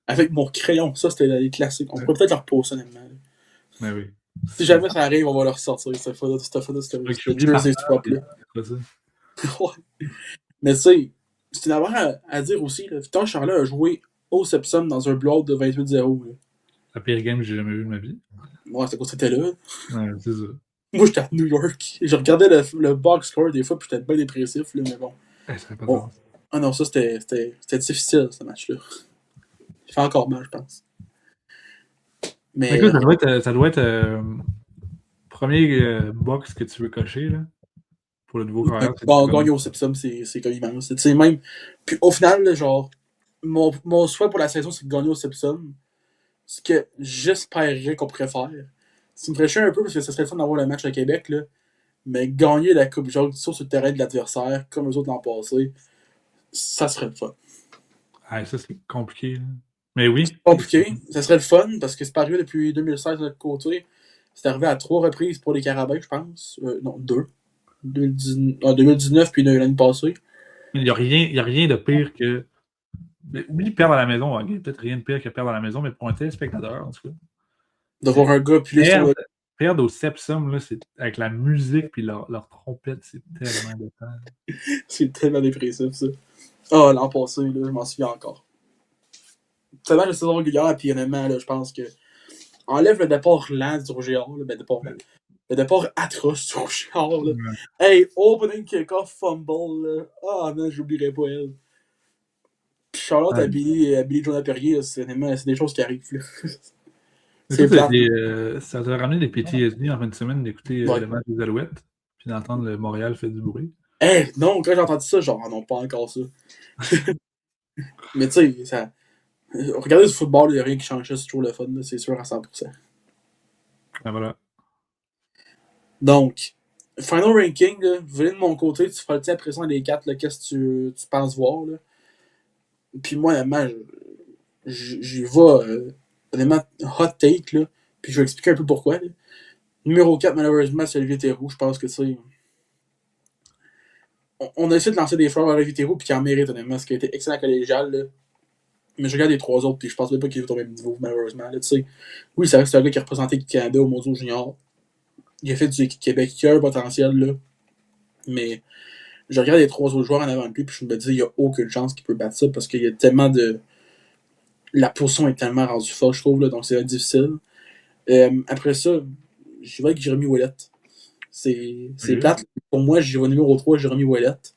Avec mon crayon, ça c'était les classiques. On pourrait peut-être leur reposer honnêtement.
Mais oui.
Si jamais ça arrive, on va leur ressortir cette photo, cette Jersey Swap-là. Ouais. Mais tu sais, c'est une affaire à dire aussi. Là. Victor Charlot a joué au Sepsum dans un blowout de 28-0. Là.
La pire game que j'ai jamais vue de ma vie.
Ouais, c'est quoi, c'était là.
Ouais, c'est ça.
Moi, j'étais à New York. Je regardais le box score des fois, puis j'étais bien dépressif, là, mais bon.
Ça fait pas de sens.
Ah non, ça, c'était difficile, ce match-là. Ça fait encore mal, je pense. Mais
Écoute, ça doit être premier box que tu veux cocher là, pour le nouveau carrière.
gagner au Sepsum, c'est comme immense. Tu sais, même. Puis au final, là, genre, mon souhait pour la saison, c'est de gagner au Sepsum. Ce que j'espérerais qu'on pourrait faire. Ça me ferait chier un peu parce que ça serait le fun d'avoir le match à Québec, là. Mais gagner la Coupe genre sur le terrain de l'adversaire, comme eux autres l'an passé, ça serait le fun.
Ah, ça, c'est compliqué. Là. Mais oui.
C'est compliqué. Ça serait le fun parce que c'est pas arrivé depuis 2016 de notre côté. C'est arrivé à 3 reprises pour les Carabins, je pense. Non, 2. 2019 puis l'année passée.
Il n'y a rien de pire que. Mais, oui, perdre à la maison. Il n'y a peut-être rien de pire que perdre à la maison, mais pour un téléspectateur, en tout cas.
De voir un gars puis sur le.
Perdre au Sepsum, là, avec la musique puis leur trompette, c'est tellement de temps.
C'est tellement dépressif, ça. Ah, l'an passé, là, je m'en souviens encore. Tellement de saison régulière, puis honnêtement, là, je pense que. Enlève le départ lent du Rouge et Or, là, le départ atroce du Rouge et Or, là. Hey, opening kick-off fumble, là. Ah, non, j'oublierai pas elle. Puis Charlotte à Billy Jonah Perrier, c'est des choses qui arrivent, là.
C'est ça t'a ramené des PTSD en fin de semaine d'écouter le match des Alouettes, puis d'entendre le Montréal fait du bruit.
Hey, non, quand j'ai entendu ça, genre, non, pas encore ça. Mais tu sais, ça. Regardez du football, il n'y a rien qui change ça, c'est toujours le fun, là, c'est sûr à 100%.
Ah, voilà.
Donc, final ranking, là, venez de mon côté, tu feras le tien après ça les 4, qu'est-ce que tu penses voir, là. Puis moi, honnêtement, j'y vais, honnêtement, hot take, là, puis je vais expliquer un peu pourquoi, là. Numéro 4, malheureusement, c'est Olivier Théroux, je pense que c'est... On a essayé de lancer des fleurs à Olivier Théroux, puis qu'il en mérite, honnêtement, ce qui a été excellent collégial, là. Mais je regarde les 3 autres, puis je pense même pas qu'il est au même niveau, malheureusement, là, tu sais. Oui, ça reste un gars qui a représenté le Canada au Mondiaux Junior. Il a fait du Québec, il a un potentiel, là. Mais je regarde les 3 autres joueurs en avant de lui, puis je me dis, il n'y a aucune chance qu'il peut battre ça, parce qu'il y a tellement de... La position est tellement rendue forte, je trouve, là, donc c'est difficile. Après ça, je vais avec Jérémy Ouellette. C'est plate. Pour moi, je vais numéro 3, Jérémy Ouellette.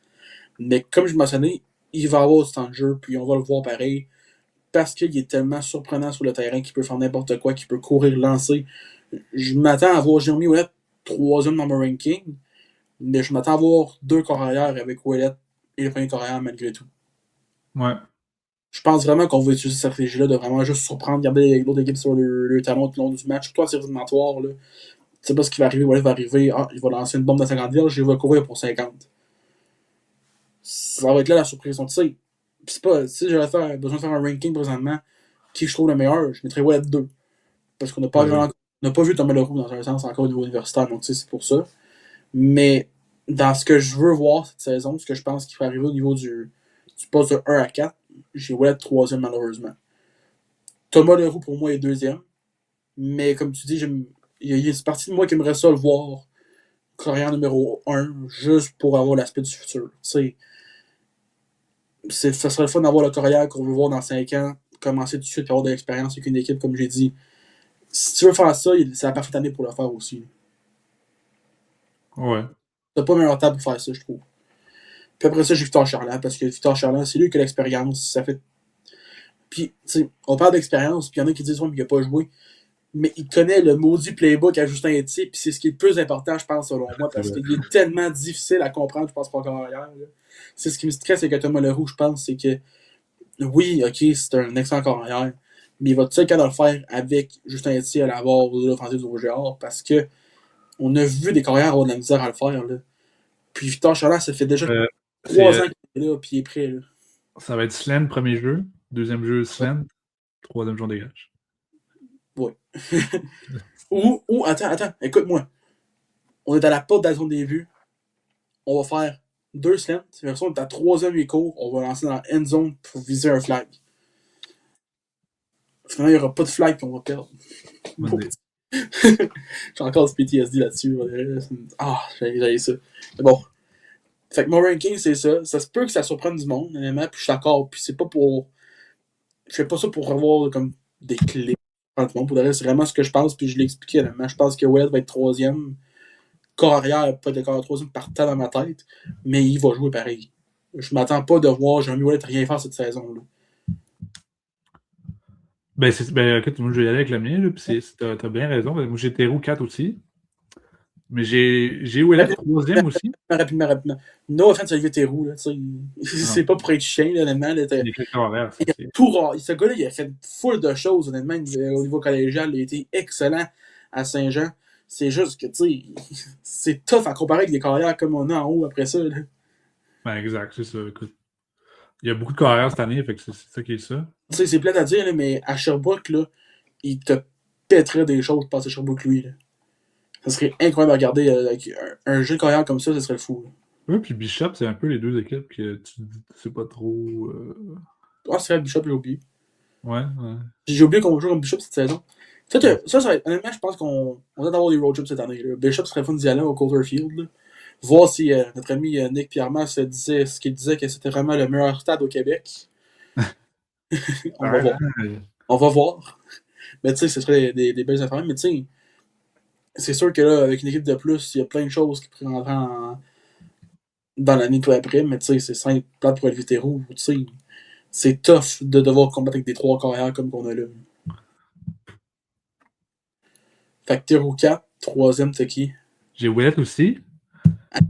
Mais comme je mentionnais, il va avoir du temps de jeu, puis on va le voir pareil, parce qu'il est tellement surprenant sur le terrain qu'il peut faire n'importe quoi, qu'il peut courir, lancer. Je m'attends à voir Jérémy Ouellette 3e dans mon ranking, mais je m'attends à voir 2 corps arrière avec Ouellette et le premier corps arrière malgré tout.
Ouais.
Je pense vraiment qu'on va utiliser cette stratégie-là de vraiment juste surprendre, garder l'autre équipe sur le talon tout le long du match, surtout en série éliminatoire. Tu sais pas ce qui va arriver, Ouellette va arriver, il va lancer une bombe de 50 verges, il va courir pour 50. Ça va être là la surprise. Tu sais, c'est pas, si j'avais besoin de faire un ranking présentement, qui je trouve le meilleur, je mettrais Ouellette 2. Parce qu'on n'a pas, pas vu Thomas Leroux dans un sens encore au niveau universitaire, donc tu sais, c'est pour ça. Mais dans ce que je veux voir cette saison, ce que je pense qu'il va arriver au niveau du poste de 1 à 4, j'ai Ouellette 3e malheureusement. Thomas Leroux pour moi est 2e. Mais comme tu dis, il y a une partie de moi qui aimerait ça le voir carrière numéro 1, juste pour avoir l'aspect du futur. Tu sais, ça serait le fun d'avoir le carrière qu'on veut voir dans 5 ans, commencer tout de suite et avoir de l'expérience avec une équipe, comme j'ai dit. Si tu veux faire ça, c'est la parfaite année pour le faire aussi.
Ouais.
T'as pas meilleur temps pour faire ça, je trouve. Puis après ça, j'ai Victor Charland, parce que Victor Charland, c'est lui qui a l'expérience. Ça fait. Puis, tu sais, on parle d'expérience, puis il y en a qui disent, ouais, mais il n'a pas joué. Mais il connaît le maudit playbook à Justin Etier, puis c'est ce qui est le plus important, je pense, selon moi, parce qu'il est tellement difficile à comprendre, je pense, pas encore ailleurs. C'est ce qui me stresse avec Thomas Leroux, je pense, c'est que, oui, ok, c'est un excellent carrière, mais il va tout seul qu'à le faire avec Justin Etier à la barre de l'offensive du Rouge et Or, parce que on a vu des carrières avoir de la misère à le faire, là. Puis Victor Charland, ça fait déjà 3 ans qu'il est là, puis il est prêt, là.
Ça va être Slen, premier jeu. 2e jeu, Slen. 3e jour dégage.
Oui. ou, attends, écoute-moi. On est à la porte de la zone des vues. On va faire 2 slants. On est à 3e et court. On va lancer dans la end zone pour viser un flag. Finalement, il n'y aura pas de flag qu'on va perdre. J'ai encore du PTSD là-dessus. Ah, j'ai ça. Mais bon. Fait que mon ranking, c'est ça. Ça se peut que ça surprenne du monde, honnêtement, puis je suis d'accord. Puis c'est pas pour. Je fais pas ça pour avoir comme des clés. Pour le reste, c'est vraiment ce que je pense, puis je l'ai expliqué, honnêtement. Je pense que Ouellette va être 3e. Corps arrière, pas de corps 3e partant dans ma tête, mais il va jouer pareil. Je m'attends pas de voir Jérémy Ouellette rien faire cette saison-là.
Ben, écoute, moi, je vais y aller avec le mien, là, puis t'as bien raison. Moi, j'ai Théroux 4 aussi. Mais j'ai Ouellet troisième aussi.
Rapidement. No offense à Olivier Theroux, là,
Non,
c'est pas pour être chien, là, honnêtement. Là,
il est quelque horaire, ça,
il a
c'est.
tout rare. Ce gars-là, il a fait full de choses, honnêtement, au niveau collégial. Il a été excellent à Saint-Jean. C'est juste que, tu sais, c'est tough à comparer avec des carrières comme on a en haut après ça. Là.
Ben, exact, c'est ça. Écoute. Il y a beaucoup de carrières cette année, fait que c'est ça qui est ça.
Tu sais, c'est plate à dire, là, mais à Sherbrooke, là, il te pèterait des choses de passer Sherbrooke, lui. Là. Ça serait incroyable à regarder avec un jeu de carrière comme ça serait fou. Là.
Oui, puis Bishop, c'est un peu les deux équipes que tu sais pas trop.
Ah, c'est vrai, Bishop, j'ai oublié.
Ouais, ouais.
J'ai oublié qu'on joue comme Bishop cette saison. Ça, honnêtement, je pense qu'on va avoir des road trips cette année. Là. Bishop serait fun d'y aller au Coulter Field. Là. Voir si notre ami Nick Pierre-Mas disait ce qu'il disait que c'était vraiment le meilleur stade au Québec. On va voir. On va voir. Mais tu sais, ce serait des belles affaires. Mais tu sais, c'est sûr que là, avec une équipe de plus, il y a plein de choses qui pourraient rentrer dans l'année tout après. Mais tu sais, c'est simple, plate pour Olivier Theroux. Tu sais, c'est tough de devoir combattre avec des trois carrières comme qu'on a là. Fait que Theroux 4, troisième, t'es qui?
J'ai Ouellet aussi.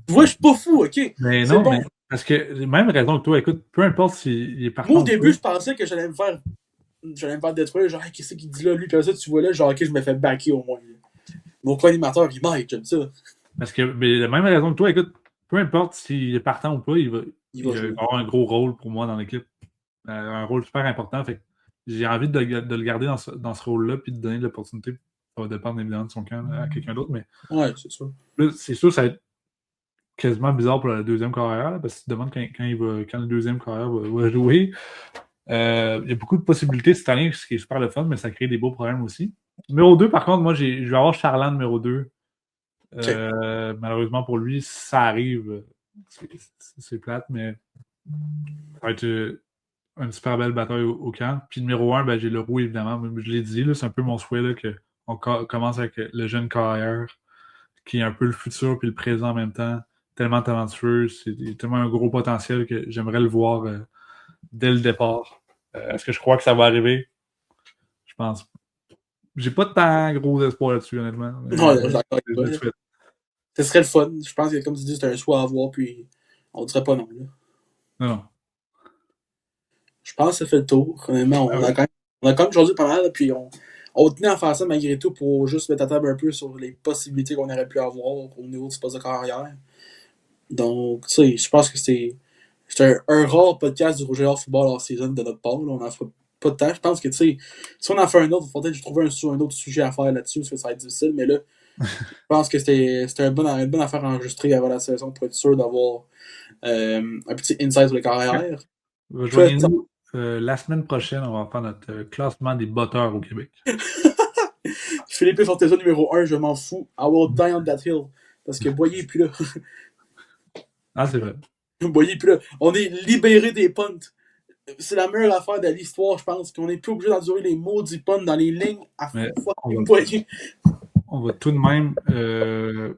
Tu vois, je suis pas fou, ok?
Mais
C'est
non,
bon.
mais parce que même raison que toi, écoute, peu importe s'il est
Moi,
partant
au
ou
début,
pas.
je pensais que j'allais me faire détruire. Genre, hey, qu'est-ce qu'il dit là, lui? Puis ça, tu vois là, genre, ok, je me fais backer au moins. Là. Mon co-animateur, il m'aide, j'aime ça.
Parce que, mais la même raison que toi, écoute, peu importe s'il est partant ou pas,
Il
il
va
va
jouer.
avoir un gros rôle pour moi dans l'équipe. Un rôle super important. Fait que j'ai envie de le garder dans ce rôle-là puis de donner l'opportunité. Ça va dépendre évidemment de son camp à quelqu'un d'autre, mais
Ouais, c'est sûr.
là, c'est sûr, ça va être quasiment bizarre pour la deuxième carrière, là, parce que tu te demandes quand le deuxième carrière va jouer. Il y a beaucoup de possibilités cette année, ce qui est super le fun, mais ça crée des beaux problèmes aussi. Numéro 2, par contre, moi, je vais avoir Charland numéro 2.
Ok.
Malheureusement pour lui, ça arrive. C'est plate, mais ça va être une super belle bataille au camp. Puis numéro 1, ben, j'ai le roux, évidemment. Je l'ai dit, là, c'est un peu mon souhait là, qu'on commence avec le jeune carrière, qui est un peu le futur puis le présent en même temps. Tellement talentueux, c'est tellement un gros potentiel que j'aimerais le voir dès le départ. Est-ce que je crois que ça va arriver? Je pense. J'ai pas tant gros espoir là-dessus, honnêtement.
Non, je suis d'accord avec
Je
toi.
le
Là.
souhaite.
Ce serait le fun. Je pense que, comme tu dis, c'est un choix à avoir, puis on dirait pas non. Là.
Non, non.
Je pense que ça fait le tour. Honnêtement,
Ah oui.
on a quand même choisi pas mal, puis on tenait à faire ça malgré tout pour juste mettre à table un peu sur les possibilités qu'on aurait pu avoir au niveau du poste de carrière. Donc, tu sais, je pense que c'est un rare podcast du Rouge et Or Football hors saison de notre part. Là. On n'en fera pas de temps. Je pense que, tu sais, si on en fait un autre, il faudrait peut-être trouver un autre sujet à faire là-dessus, parce que ça va être difficile. Mais là, je pense que c'était une bonne affaire à enregistrer avant la saison pour être sûr d'avoir un petit insight sur les carrières.
Rejoignez-nous la semaine prochaine. On va faire notre classement des botteurs au Québec.
Philippe Forteza numéro 1, je m'en fous. I will die on that hill. Parce que Boyer est plus là.
Ah, c'est vrai.
Boyer est plus là. On est libéré des punts. C'est la meilleure affaire de l'histoire, je pense. Qu'on n'est plus obligé d'endurer les maudits punts dans les lignes à
Mais
fucking Boyer.
on va tout de même, je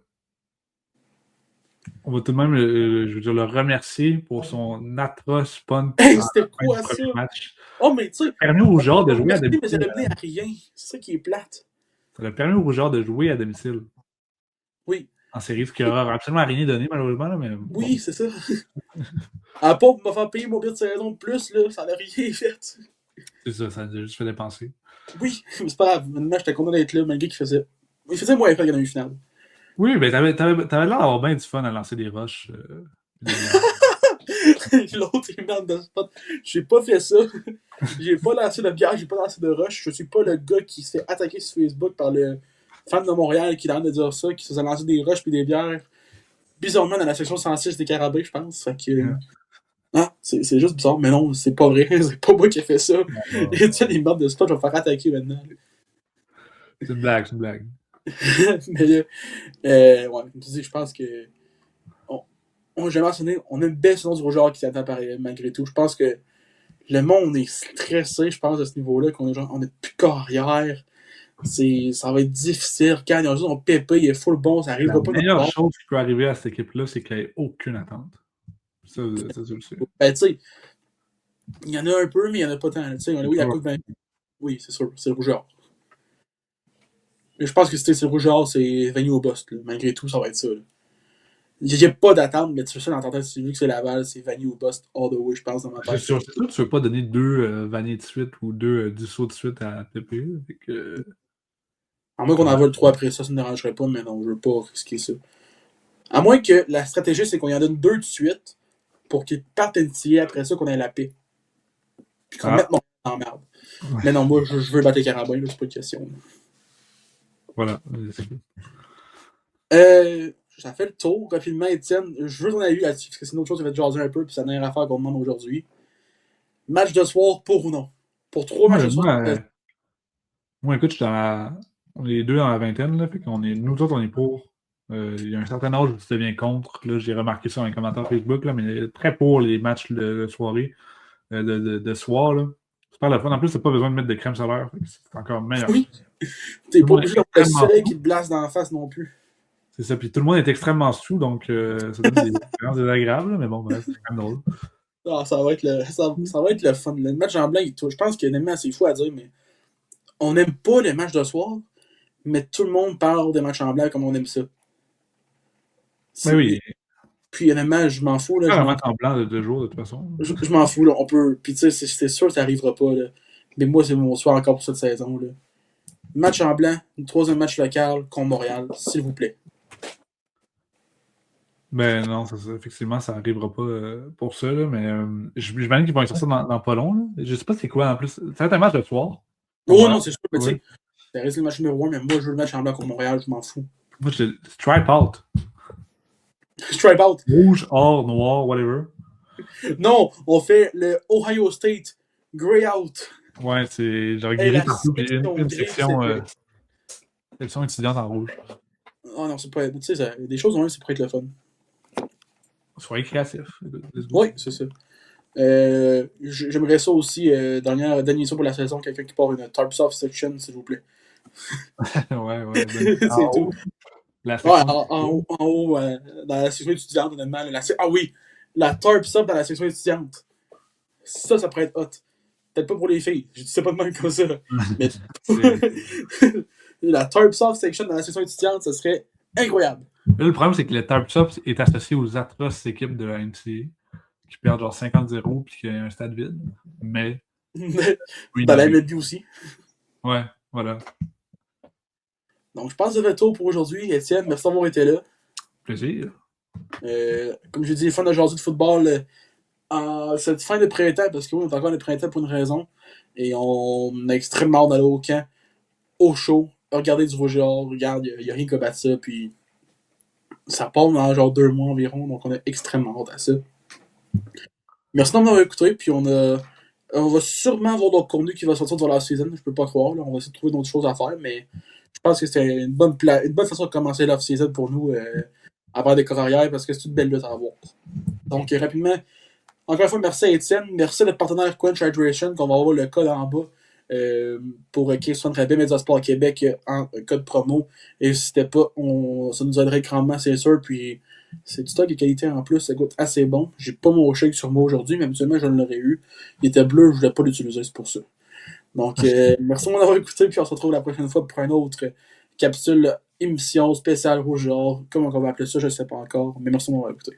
veux dire, le remercier pour son atroce punt
Hey,
à
c'était
la fin
quoi
du
ça?
premier match.
Oh, mais tu sais,
Ça a permis aux joueurs de jouer à
merci, mais ça
domicile.
a mené à rien. C'est ça qui est plate.
Ça a permis aux joueurs de jouer à domicile
Oui.
en série, ce qui n'aura absolument rien donné, malheureusement. Là, mais
Oui, c'est ça. À part pour me faire payer mon billet de saison de plus, là, ça n'a rien fait.
c'est ça, ça a juste fait dépenser.
Oui, mais c'est pas grave. Maintenant, j'étais content d'être là, malgré qu'il faisait. Il faisait moins effet qu'il y en a eu finale.
Oui, mais t'avais l'air d'avoir bien du fun à lancer des rushs.
L'autre, il merde de spot. J'ai pas fait ça. J'ai pas lancé de bière, j'ai pas lancé de rush. Je suis pas le gars qui se fait attaquer sur Facebook par le fan de Montréal qui a l'air de dire ça, qui se faisait lancer des rushs puis des bières. Bizarrement dans la section 106 des Carabins, je pense. Fait que. Ah, c'est juste bizarre, mais non, c'est pas vrai. C'est pas moi qui ai fait ça. Et tu sais, des merdes de spot, je vais me faire attaquer maintenant.
C'est une blague, c'est une blague.
Mais là, ouais, comme tu dis, je pense que. On a une belle saison du Rouge qui s'attend malgré tout. Je pense que le monde est stressé, je pense, à ce niveau-là, qu'on on est plus carrière. Ça va être difficile. Quand on pépé, il est full bon, ça arrivera pas.
La meilleure chose qui peut arriver à cette équipe-là, c'est qu'il n'y ait aucune attente. Ça, tu le sais.
Ben, tu sais, il y en a un peu, mais il n'y en a pas tant. Tu sais, on a eu la coupe oui, c'est sûr, c'est le rouge et or. Mais je pense que si c'est le rouge et or, c'est Vanier au bust. Là. Malgré tout, ça va être ça. Il n'y a pas d'attente, mais tu sais, dans ta tête, vu que c'est Laval, c'est Vanier au bust all the way, je pense, dans ma tête.
C'est sûr que tu ne veux pas donner 2 Vanier de suite ou 2 Dussault de suite à PP.
À moins qu'on en vole 3 après ça ne me dérangerait pas, mais non, je veux pas risquer ça. À moins que la stratégie, c'est qu'on y en donne 2 de suite pour qu'ils partent NCA après ça, qu'on ait la paix. Puis qu'on mette mon en merde. Ouais. Mais non, moi, je veux battre les Carabins, là, c'est pas une question.
Voilà.
Ça fait le tour rapidement, Étienne. Je veux ton avis là-dessus, parce que c'est une autre chose qui va te jaser un peu, puis ça n'a rien à faire qu'on demande aujourd'hui. Match de soir, pour ou non? Pour 3 matchs de soir.
Moi, écoute, on est les deux dans la vingtaine, là, fait qu'on est, nous autres, on est pour. Il y a un certain âge où tu deviens contre. Là, j'ai remarqué ça dans les commentaires Facebook, là, mais très pour les matchs de soirée, de soir. Là. C'est pas la fun. En plus, t'as pas besoin de mettre de crème solaire. C'est encore meilleur.
Oui. T'es pas obligé d'avoir le soleil qui te blasse dans la face non plus.
C'est ça. Puis tout le monde est extrêmement sous, donc ça donne des expériences désagréables, mais bon, bref, c'est quand même drôle.
Ah, ça va être le fun. Le match en blanc, je pense qu'il y a c'est fou à dire, mais on n'aime pas les matchs de soir, mais tout le monde parle des matchs en blanc comme on aime ça.
Mais oui.
Puis honnêtement, je m'en fous. Là,
un match en blanc de 2 jours, de toute façon.
Je m'en fous. Là, on peut. Puis tu sais, c'est sûr que ça n'arrivera pas. Là. Mais moi, c'est mon soir encore pour cette saison. Là. Match en blanc, une 3e match local contre Montréal, s'il vous plaît.
Ben non, effectivement, ça n'arrivera pas pour ça, là, mais j'imagine qu'ils vont être sortis dans pas long. Là. Je sais pas c'est quoi en plus. C'est un match de soir.
Oh non, c'est sûr, mais tu sais, ça reste le match numéro 1, mais moi je veux le match en blanc contre Montréal, je m'en fous.
Moi, stripe out.
Stripe out.
Rouge, or, noir, whatever.
Non, on fait le Ohio State Grey out.
Ouais, j'aurais gris partout, puis une section étudiante en rouge.
Oh non, c'est pas. Tu sais, des choses en un, c'est pour être le fun.
Soyez créatif.
Oui, c'est ça. J'aimerais ça aussi, dernier saut pour la saison, quelqu'un qui part une Tarp Soft section, s'il vous plaît.
ouais.
C'est tout. En haut, dans la section étudiante, honnêtement. Ah oui, la Tarp Soft dans la section étudiante. Ça pourrait être hot. Peut-être pas pour les filles. Je dis ça pas de même comme ça. Mais la Tarp Soft section dans la section étudiante, ça serait incroyable.
Là, le problème, c'est que le Tarp Soft est associé aux atroces équipes de la NCAA qui perdent genre 50-0 puis qu'il y a un stade vide. Mais.
Oui, dans la MLB aussi.
Ouais, voilà.
Donc, je pense que c'est tout pour aujourd'hui. Étienne, merci d'avoir été là.
Plaisir.
Comme je dis, fan aujourd'hui de football, cette fin de printemps, parce que oui, on est encore de printemps pour une raison. Et on a extrêmement hâte d'aller au camp, au show, regarder du rouge et or. Regarde, il n'y a rien qu'à battre ça. Puis, ça part dans genre 2 mois environ. Donc, on a extrêmement hâte à ça. Merci de m'avoir écouté. Puis, on va sûrement avoir d'autres contenus qui vont sortir dans la saison. Je peux pas croire. Là. On va essayer de trouver d'autres choses à faire. Mais je pense que c'est une bonne façon de commencer l'off-season pour nous avant des carrières parce que c'est une belle lutte à avoir. Donc, rapidement, encore une fois, merci à Étienne. Merci à notre partenaire Quench Hydration qu'on va avoir le code en bas pour K60 Rabais Mediasport Québec en code promo. Et si c'était pas, ça nous aiderait grandement, c'est sûr. Puis, c'est du stock de qualité en plus. Ça goûte assez bon. J'ai pas mon shake sur moi aujourd'hui, mais habituellement, je l'aurais eu. Il était bleu, je voulais pas l'utiliser, c'est pour ça. Donc, merci de m'avoir écouté. Puis, on se retrouve la prochaine fois pour une autre capsule émission spéciale rouge or. Comment on va appeler ça, je sais pas encore. Mais merci de m'avoir écouté.